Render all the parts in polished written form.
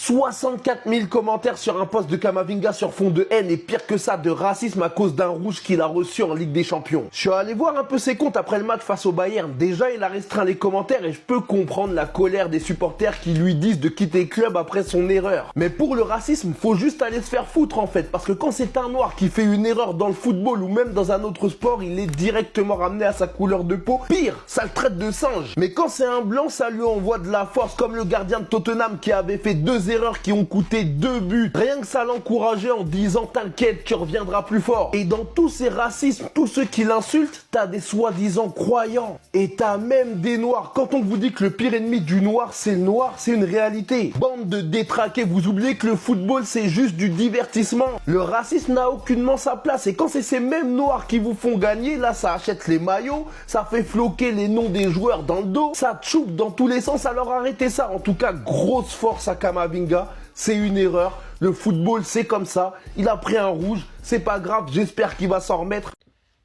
64 000 commentaires sur un post de Camavinga sur fond de haine et pire que ça, de racisme à cause d'un rouge qu'il a reçu en Ligue des Champions. Je suis allé voir un peu ses comptes après le match face au Bayern. Déjà, il a restreint les commentaires et je peux comprendre la colère des supporters qui lui disent de quitter le club après son erreur. Mais pour le racisme, faut juste aller se faire foutre en fait, parce que quand c'est un noir qui fait une erreur dans le football ou même dans un autre sport, il est directement ramené à sa couleur de peau. Pire, ça le traite de singe. Mais quand c'est un blanc, ça lui envoie de la force, comme le gardien de Tottenham qui avait fait 2 erreurs qui ont coûté 2 buts. Rien que ça l'encourageait en disant t'inquiète, tu reviendras plus fort. Et dans tous ces racismes, tous ceux qui l'insultent, t'as des soi-disant croyants. Et t'as même des noirs. Quand on vous dit que le pire ennemi du noir, c'est le noir, c'est une réalité. Bande de détraqués, vous oubliez que le football c'est juste du divertissement. Le racisme n'a aucunement sa place. Et quand c'est ces mêmes noirs qui vous font gagner, là ça achète les maillots, ça fait floquer les noms des joueurs dans le dos, ça choupe dans tous les sens, alors arrêtez ça. En tout cas, grosse force à Camavinga. C'est une erreur, le football c'est comme ça, il a pris un rouge, c'est pas grave, j'espère qu'il va s'en remettre.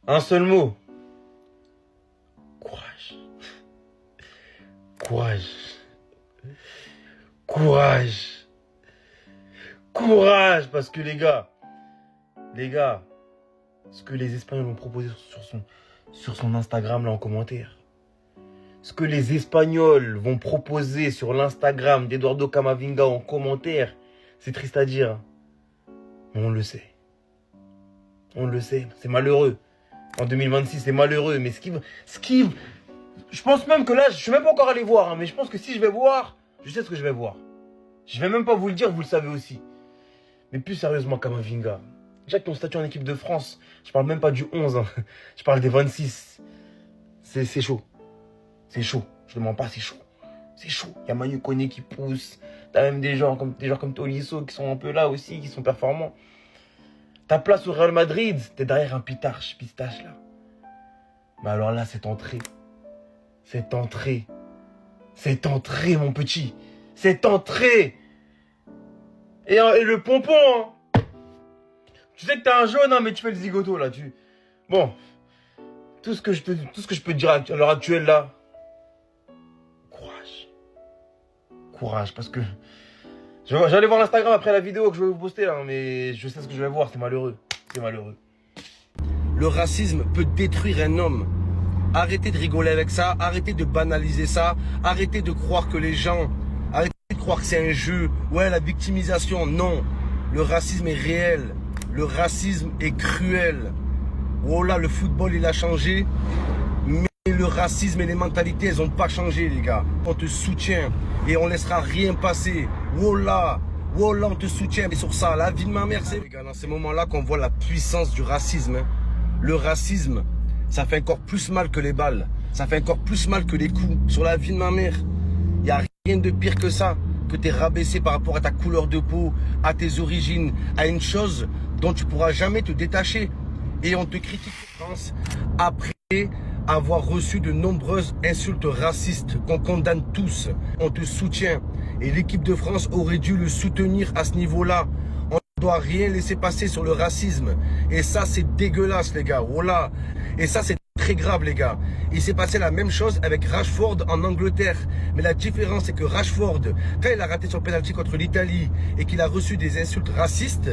Un seul mot. Courage. Courage. Courage. Courage, parce que les gars, ce que les Espagnols ont proposé sur son Instagram là en commentaire, ce que les Espagnols vont proposer sur l'Instagram d'Eduardo Camavinga en commentaire, c'est triste à dire. Mais on le sait. On le sait. C'est malheureux. En 2026, c'est malheureux. Mais je pense même que là, je suis même pas encore allé voir. Hein, mais je pense que si je vais voir, je sais ce que je vais voir. Je vais même pas vous le dire, vous le savez aussi. Mais plus sérieusement, Camavinga. Déjà que ton statut en équipe de France, je parle même pas du 11. Hein, je parle des 26. C'est chaud. C'est chaud, je ne mens pas, c'est chaud. C'est chaud. Il y a Manu Koné qui pousse. T'as même des joueurs comme Tolisso qui sont un peu là aussi, qui sont performants. Ta place au Real Madrid, t'es derrière un pistache là. Mais alors là, c'est entré. C'est entré. C'est entré, mon petit. C'est entré. Et le pompon, hein. Tu sais que t'as un jaune, hein, mais tu fais le zigoto là. Bon. Tout ce que je peux te dire à l'heure actuelle là. Courage, parce que j'allais voir l'Instagram après la vidéo que je vais vous poster là, mais je sais ce que je vais voir, c'est malheureux. C'est malheureux. Le racisme peut détruire un homme. Arrêtez de rigoler avec ça, arrêtez de banaliser ça, arrêtez de croire que les gens, arrêtez de croire que c'est un jeu, ouais la victimisation, non. Le racisme est réel, le racisme est cruel. Oh là, le football il a changé, mais le racisme et les mentalités, elles n'ont pas changé, les gars. On te soutient et on laissera rien passer. Wallah, on te soutient. Et sur ça, la vie de ma mère, c'est... Les gars, dans ces moments-là qu'on voit la puissance du racisme. Hein. Le racisme, ça fait encore plus mal que les balles. Ça fait encore plus mal que les coups. Sur la vie de ma mère, il n'y a rien de pire que ça. Que t'es rabaissé par rapport à ta couleur de peau, à tes origines, à une chose dont tu pourras jamais te détacher. Et on te critique en France après avoir reçu de nombreuses insultes racistes qu'on condamne tous. On te soutient et l'équipe de France aurait dû le soutenir à ce niveau-là. On ne doit rien laisser passer sur le racisme. Et ça, c'est dégueulasse, les gars. Voilà. Et ça, c'est très grave, les gars. Il s'est passé la même chose avec Rashford en Angleterre. Mais la différence, c'est que Rashford, quand il a raté son penalty contre l'Italie et qu'il a reçu des insultes racistes,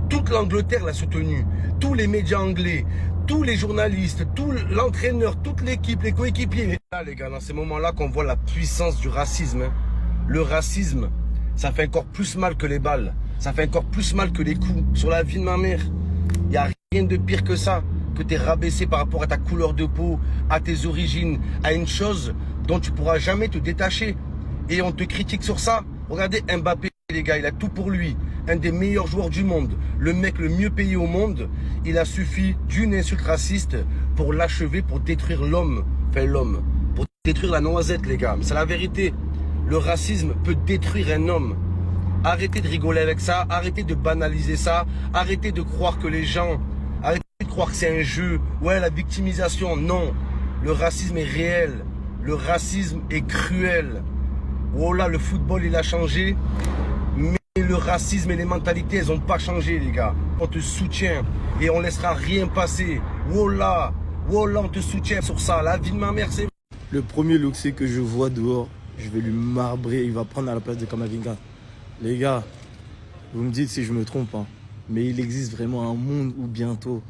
toute l'Angleterre l'a soutenu. Tous les médias anglais, tous les journalistes, tout l'entraîneur, toute l'équipe, les coéquipiers. Et là, les gars, dans ces moments-là qu'on voit la puissance du racisme. Hein. Le racisme, ça fait encore plus mal que les balles. Ça fait encore plus mal que les coups. Sur la vie de ma mère, il n'y a rien de pire que ça. Que t'es rabaissé par rapport à ta couleur de peau, à tes origines, à une chose dont tu pourras jamais te détacher. Et on te critique sur ça. Regardez Mbappé, les gars, il a tout pour lui. Un des meilleurs joueurs du monde, le mec le mieux payé au monde. Il a suffi d'une insulte raciste pour l'achever, pour détruire l'homme. Enfin l'homme, pour détruire la noisette, les gars. Mais c'est la vérité. Le racisme peut détruire un homme. Arrêtez de rigoler avec ça, arrêtez de banaliser ça, arrêtez de croire que les gens... Arrêtez de croire que c'est un jeu, ouais la victimisation, non. Le racisme est réel, le racisme est cruel. Oh là, le football il a changé, mais le racisme et les mentalités, elles n'ont pas changé, les gars. On te soutient et on laissera rien passer. Wallah, on te soutient sur ça. La vie de ma mère, c'est... Le premier Loxé que je vois dehors, je vais lui marbrer. Il va prendre à la place de Camavinga. Les gars, vous me dites si je me trompe, hein, mais il existe vraiment un monde où bientôt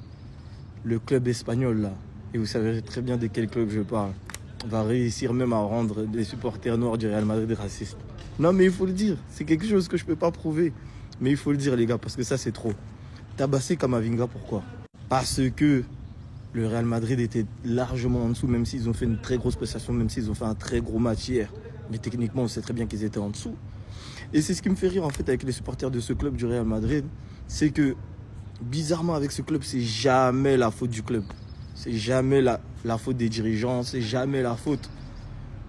le club espagnol, là, et vous savez très bien de quel club je parle, va réussir même à rendre les supporters noirs du Real Madrid racistes. Non, mais il faut le dire, c'est quelque chose que je peux pas prouver. Mais il faut le dire, les gars, parce que ça, c'est trop. Tabasser Camavinga, pourquoi? Parce que le Real Madrid était largement en dessous, même s'ils ont fait une très grosse prestation, même s'ils ont fait un très gros match hier. Mais techniquement, on sait très bien qu'ils étaient en dessous. Et c'est ce qui me fait rire, en fait, avec les supporters de ce club du Real Madrid, c'est que, bizarrement, avec ce club, c'est jamais la faute du club. C'est jamais la faute des dirigeants, c'est jamais la faute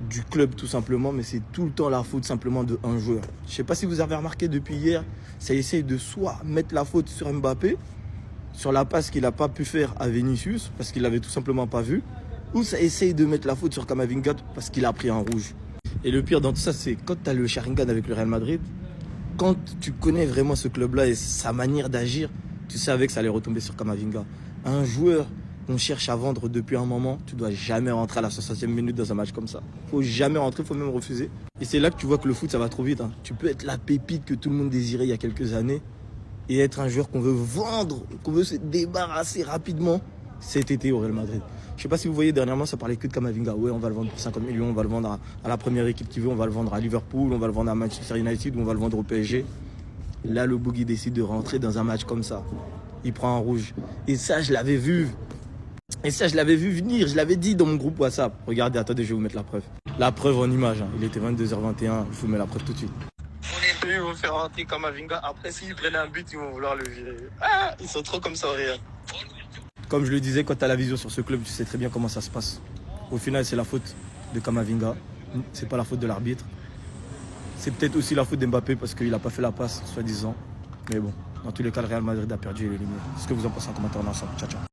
du club tout simplement, mais c'est tout le temps la faute simplement d'un joueur. Je ne sais pas si vous avez remarqué depuis hier, ça essaye de soit mettre la faute sur Mbappé, sur la passe qu'il n'a pas pu faire à Vinicius, parce qu'il l'avait tout simplement pas vu, ou ça essaye de mettre la faute sur Camavinga parce qu'il a pris un rouge. Et le pire dans tout ça, c'est quand tu as le Sharingan avec le Real Madrid, quand tu connais vraiment ce club-là et sa manière d'agir, tu savais que ça allait retomber sur Camavinga. Un joueur qu'on cherche à vendre depuis un moment, tu dois jamais rentrer à la 60e minute dans un match comme ça. Faut jamais rentrer, faut même refuser. Et c'est là que tu vois que le foot, ça va trop vite. Hein. Tu peux être la pépite que tout le monde désirait il y a quelques années et être un joueur qu'on veut vendre, qu'on veut se débarrasser rapidement cet été au Real Madrid. Je sais pas si vous voyez, dernièrement, ça parlait que de Camavinga. Ouais, on va le vendre pour 50 millions, on va le vendre à la première équipe qui veut, on va le vendre à Liverpool, on va le vendre à Manchester United, on va le vendre au PSG. Là, le Bougui décide de rentrer dans un match comme ça. Il prend un rouge. Et ça, je l'avais vu. Et ça, je l'avais vu venir. Je l'avais dit dans mon groupe WhatsApp. Regardez, attendez, je vais vous mettre la preuve. La preuve en image. Hein. Il était 22h21. Je vous mets la preuve tout de suite. Ils vont faire rentrer Camavinga. Après, s'ils prennent un but, ils vont vouloir le virer. Ah, ils sont trop comme ça, regarde. Comme je le disais, quand tu as la vision sur ce club, tu sais très bien comment ça se passe. Au final, c'est la faute de Camavinga. C'est pas la faute de l'arbitre. C'est peut-être aussi la faute d'Mbappé parce qu'il n'a pas fait la passe, soi-disant. Mais bon, dans tous les cas, le Real Madrid a perdu et éliminé. Ce que vous en pensez en commentaire ensemble. Ciao, ciao.